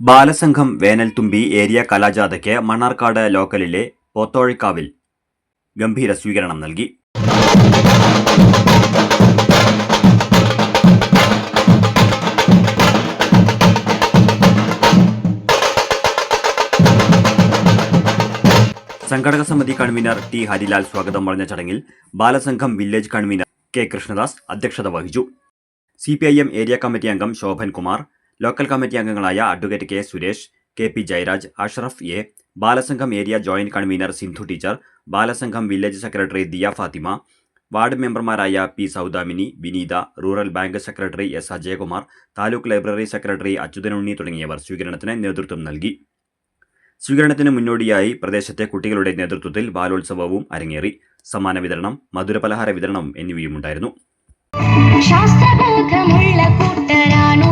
Balasangham വേനൽത്തുമ്പി area കലാജാഥയ്ക്ക് Mannarkkad ലോക്കലിലെ പോത്തോഴിക്കാവിൽ ഗംഭീര സ്വീകരണം നൽകി. സംഘടക സമിതി കൺവീനർ ടി ഹരിലാൽ സ്വാഗതം പറഞ്ഞ ചടങ്ങിൽ Balasangham village convener K Krishnadas അധ്യക്ഷത വഹിച്ചു. CPIM ഏരിയ കമ്മിറ്റി അംഗം ശോഭൻ കുമാർ, ലോക്കൽ കമ്മിറ്റി അംഗങ്ങളായ advocate K Suresh, KP Jayaraj, Ashraf A, Balasangham area joint convener Sindhu teacher, Balasangham village secretary Diya Fathima, ward മെമ്പർമാരായ P Saudamini, Vineetha, rural bank secretary S Ajayakumar, taluk library secretary Achuthanunni തുടങ്ങിയവർ സ്വീകരണത്തിന് നേതൃത്വം നൽകി. സ്വീകരണത്തിന് മുന്നോടിയായി പ്രദേശത്തെ കുട്ടികളുടെ നേതൃത്വത്തിൽ ബാലോത്സവവും അരങ്ങേറി. സമ്മാന വിതരണം, മധുരപലഹാര വിതരണം എന്നിവയുമുണ്ടായിരുന്നു. ശാസ്ത്രബോധമുള്ള കൂട്ടരാണു